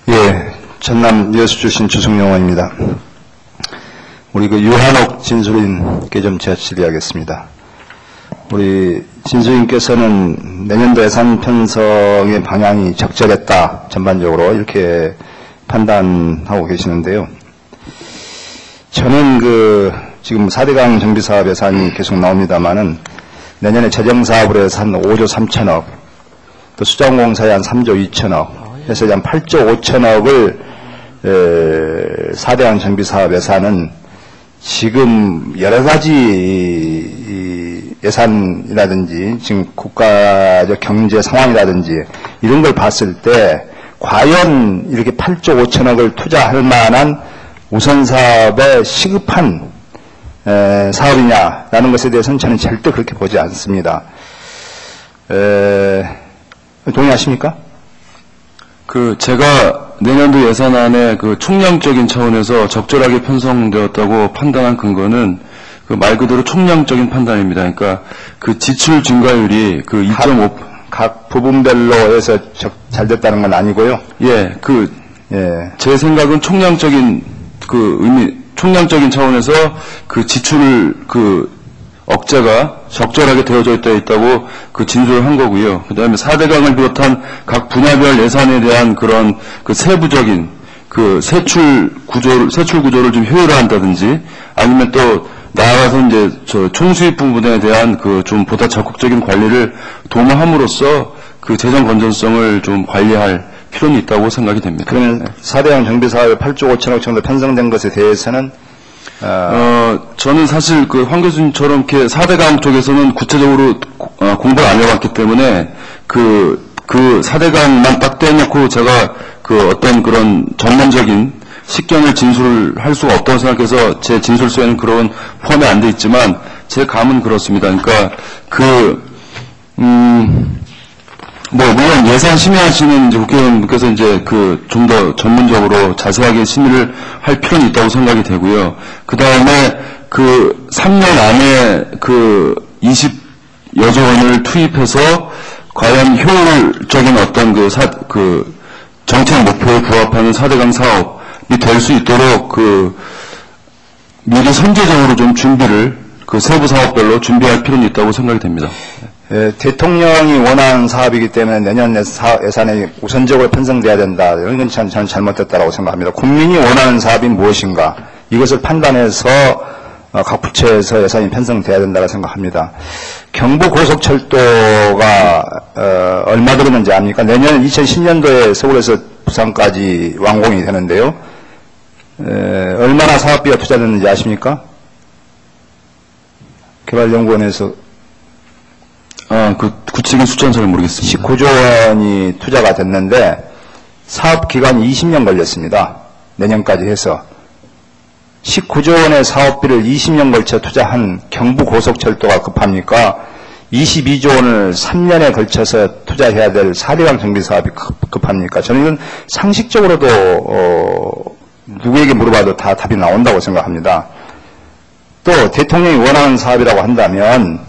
예, 전남 여수 출신 주승용 의원입니다. 우리 그 유한옥 진술인께 좀 제가 질의하겠습니다. 우리 진술인께서는 내년도 예산 편성의 방향이 적절했다, 전반적으로 이렇게 판단하고 계시는데요. 저는 지금 4대강 정비사업 예산이 계속 나옵니다만은 내년에 재정사업으로 해서 한 5조 3천억, 또 수자공사에 한 3조 2천억, 해서 한 8조 5천억을 4대강 정비사업 예산은 지금 여러 가지 예산이라든지 지금 국가적 경제 상황이라든지 이런 걸 봤을 때 과연 이렇게 8조 5천억을 투자할 만한 우선사업에 시급한 사업이냐라는 것에 대해서는 저는 절대 그렇게 보지 않습니다. 동의하십니까? 제가 내년도 예산안에 총량적인 차원에서 적절하게 편성되었다고 판단한 근거는 말 그대로 총량적인 판단입니다. 그러니까 지출 증가율이 2.5 각 부분별로 해서 잘 됐다는 건 아니고요. 예, 제 생각은 총량적인 총량적인 차원에서 지출을 억제가 적절하게 되어져 있다고 진술을 한 거고요. 그 다음에 4대강을 비롯한 각 분야별 예산에 대한 그런 세부적인 세출 구조를 좀 효율화한다든지 아니면 또 나아가서 이제 총수입 부분에 대한 좀 보다 적극적인 관리를 도모함으로써 재정 건전성을 좀 관리할 필요는 있다고 생각이 됩니다. 그러면 4대강 정비사업에 8조 5천억 정도 편성된 것에 대해서는 저는 사실 황 교수님처럼 이렇게 4대강 쪽에서는 구체적으로 공부를 안 해왔기 때문에 4대강만 딱 떼놓고 제가 어떤 그런 전문적인 식견을 진술을 할 수가 없다고 생각해서 제 진술서에는 그런 포함이 안 돼 있지만 제 감은 그렇습니다. 그러니까 물론 예산 심의하시는 국회의원분께서 이제 좀 더 전문적으로 자세하게 심의를 할 필요는 있다고 생각이 되고요. 그 다음에 3년 안에 20여조 원을 투입해서 과연 효율적인 어떤 정책 목표에 부합하는 4대강 사업이 될 수 있도록 미리 선제적으로 좀 준비를 세부 사업별로 준비할 필요는 있다고 생각이 됩니다. 대통령이 원하는 사업이기 때문에 내년 예산에 우선적으로 편성돼야 된다. 이런 건 저는 잘못됐다고 생각합니다. 국민이 원하는 사업이 무엇인가 이것을 판단해서 각 부처에서 예산이 편성돼야 된다고 생각합니다. 경부고속철도가 얼마 들었는지 압니까? 내년 2010년도에 서울에서 부산까지 완공이 되는데요. 얼마나 사업비가 투자됐는지 아십니까? 개발연구원에서 구체적인 숫자는 잘 모르겠습니다. 19조 원이 투자가 됐는데 사업 기간이 20년 걸렸습니다. 내년까지 해서 19조 원의 사업비를 20년 걸쳐 투자한 경부고속철도가 급합니까? 22조 원을 3년에 걸쳐서 투자해야 될 4대강 정비사업이 급합니까? 저는 이건 상식적으로도 누구에게 물어봐도 다 답이 나온다고 생각합니다. 또 대통령이 원하는 사업이라고 한다면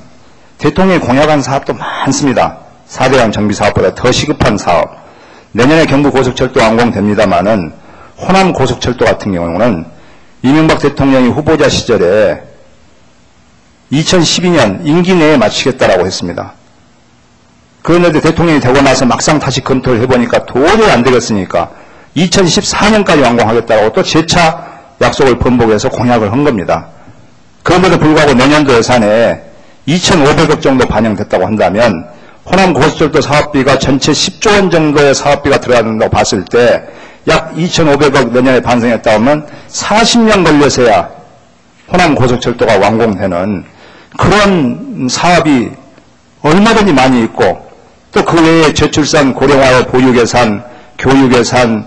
대통령이 공약한 사업도 많습니다. 4대강 정비사업보다 더 시급한 사업. 내년에 경부고속철도 완공됩니다마는 호남고속철도 같은 경우는 이명박 대통령이 후보자 시절에 2012년 임기 내에 마치겠다라고 했습니다. 그런데 대통령이 되고 나서 막상 다시 검토를 해보니까 도저히 안 되겠으니까 2014년까지 완공하겠다라고 또 재차 약속을 번복해서 공약을 한 겁니다. 그런데도 불구하고 내년도 예산에 2,500억 정도 반영됐다고 한다면 호남고속철도 사업비가 전체 10조 원 정도의 사업비가 들어간다고 봤을 때 약 2,500억 내년에 반성했다 하면 40년 걸려서야 호남고속철도가 완공되는 그런 사업이 얼마든지 많이 있고 또 그 외에 저출산 고령화 보육예산, 교육예산,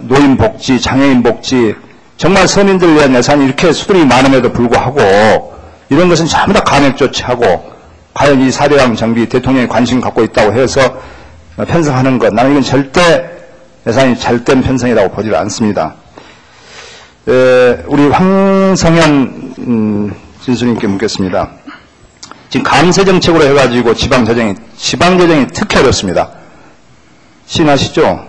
노인복지, 장애인복지 정말 서민들을 위한 예산이 이렇게 수들이 많음에도 불구하고 이런 것은 전부 다 감액 조치하고 과연 이 4대강 정비 대통령이 관심 갖고 있다고 해서 편성하는 것, 나는 이건 절대 예산이 잘된 편성이라고 보지 않습니다. 우리 황성현 진수님께 묻겠습니다. 지금 감세 정책으로 해가지고 지방재정이 특히 어렵습니다. 시인하시죠?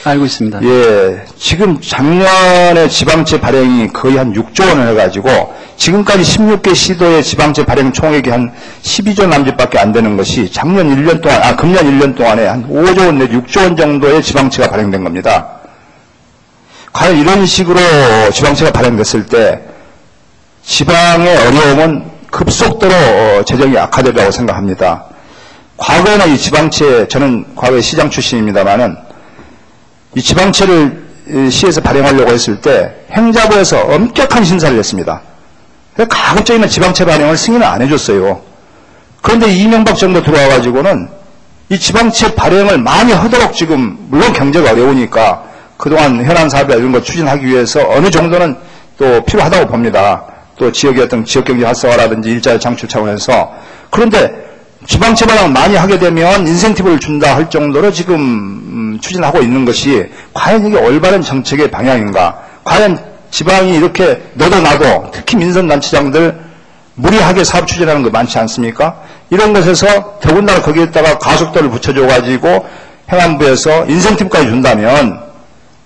알고 있습니다. 예, 지금 작년에 지방채 발행이 거의 한 6조 원을 해가지고 지금까지 16개 시도의 지방채 발행 총액이 한 12조 남짓밖에 안 되는 것이 작년 1년 동안, 금년 1년 동안에 한 5조 원 내지 6조 원 정도의 지방채가 발행된 겁니다. 과연 이런 식으로 지방채가 발행됐을 때 지방의 어려움은 급속도로 재정이 악화되리라고 생각합니다. 과거에는 이 지방채, 저는 과거에 시장 출신입니다만은 이 지방채를 시에서 발행하려고 했을 때 행자부에서 엄격한 심사를 했습니다. 가급적이면 지방채 발행을 승인을 안 해줬어요. 그런데 이명박 정부 들어와가지고는 이 지방채 발행을 많이 하도록 지금 물론 경제가 어려우니까 그동안 현안 사업이나 이런 거 추진하기 위해서 어느 정도는 또 필요하다고 봅니다. 또 지역의 어떤 지역경제 활성화라든지 일자리 창출 차원에서. 그런데 지방채 발행을 많이 하게 되면 인센티브를 준다 할 정도로 지금 추진하고 있는 것이 과연 이게 올바른 정책의 방향인가? 과연 지방이 이렇게 너도 나도 특히 민선단체장들 무리하게 사업 추진하는 거 많지 않습니까? 이런 것에서 더군다나 거기에다가 가속도를 붙여줘가지고 행안부에서 인센티브까지 준다면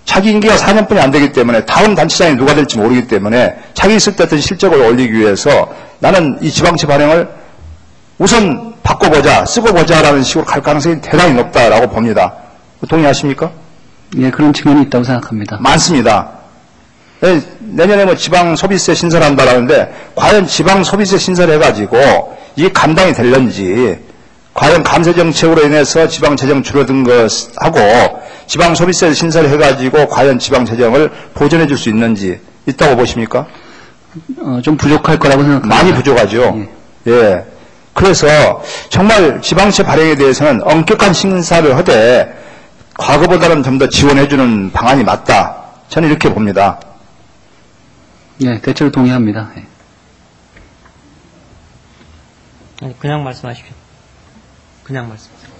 자기 임기가 4년뿐이 안 되기 때문에 다음 단체장이 누가 될지 모르기 때문에 자기 있을 때 어떤 실적을 올리기 위해서 나는 이 지방채 발행을 우선 바꿔보자, 쓰고 보자라는 식으로 갈 가능성이 대단히 높다라고 봅니다. 동의하십니까? 예, 그런 측면이 있다고 생각합니다. 많습니다. 내년에 뭐 지방 소비세 신설을 한다라는데 과연 지방 소비세 신설을 해가지고 이게 감당이 될런지 과연 감세 정책으로 인해서 지방 재정 줄어든 것하고 지방 소비세 신설을 해가지고 과연 지방 재정을 보전해 줄 수 있는지 있다고 보십니까? 좀 부족할 거라고 생각합니다. 많이 부족하죠. 예. 그래서 정말 지방채 발행에 대해서는 엄격한 심사를 하되 과거보다는 좀 더 지원해주는 방안이 맞다. 저는 이렇게 봅니다. 예, 대체로 동의합니다. 예. 아니, 그냥 말씀하십시오. 그냥 말씀하세요.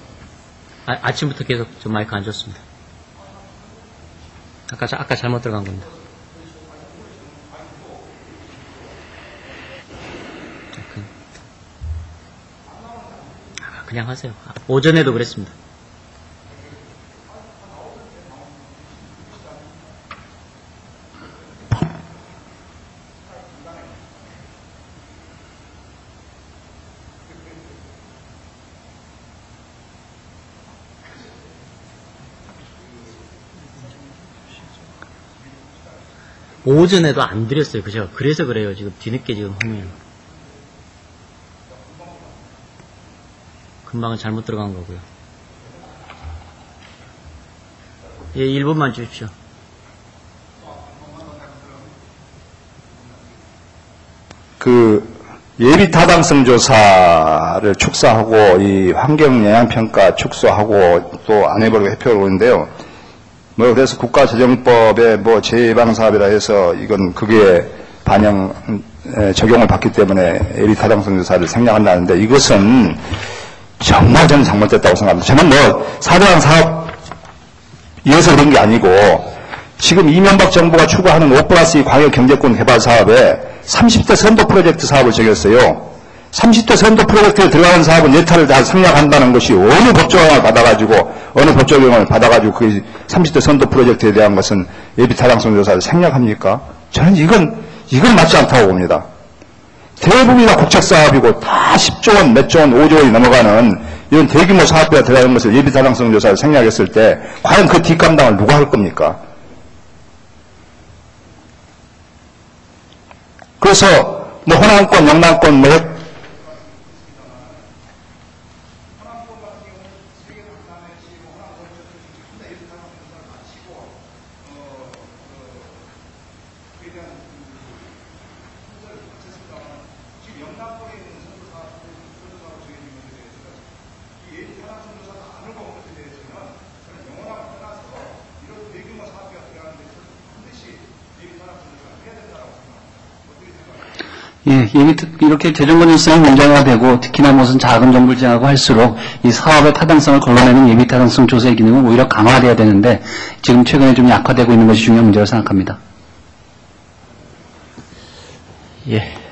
아침부터 계속 저 마이크 안 줬습니다. 아까 잘못 들어간 겁니다. 그냥 하세요. 오전에도 그랬습니다. 오전에도 안 드렸어요. 그죠? 그래서 그래요. 지금 뒤늦게 지금 하면. 금방은 잘못 들어간 거고요. 예, 1분만 주십시오. 그 예비 타당성 조사를 축소하고 이 환경 영향 평가 축소하고 또 안 해버리고 해표를 오는데요. 뭐 그래서 국가재정법에 뭐 재방 사업이라 해서 이건 그게 적용을 받기 때문에 예비 타당성 조사를 생략한다는데 이것은 정말 저는 잘못됐다고 생각합니다. 저는 뭐 사대강 사업 이어서 그런 게 아니고 지금 이명박 정부가 추구하는 5+2 광역 경제권 개발 사업에 30대 선도 프로젝트 사업을 적였어요. 30대 선도 프로젝트에 들어가는 사업은 예타를 다 생략한다는 것이 어느 법조항을 받아가지고 그 30대 선도 프로젝트에 대한 것은 예비 타당성 조사를 생략합니까? 저는 이건 맞지 않다고 봅니다. 대부분이 다 국책 사업이고 다 10조 원, 몇 조 원, 5조 원이 넘어가는 이런 대규모 사업비가 들어가는 것을 예비 타당성 조사를 생략했을 때 과연 그 뒷감당을 누가 할 겁니까? 그래서 뭐 호남권, 영남권 뭐 예, 이렇게 재정건전성이 문제화되고 특히나 무슨 자금 정불제하고 할수록 이 사업의 타당성을 걸러내는 예비 타당성 조사의 기능은 오히려 강화돼야 되는데 지금 최근에 좀 약화되고 있는 것이 중요한 문제라고 생각합니다. 예.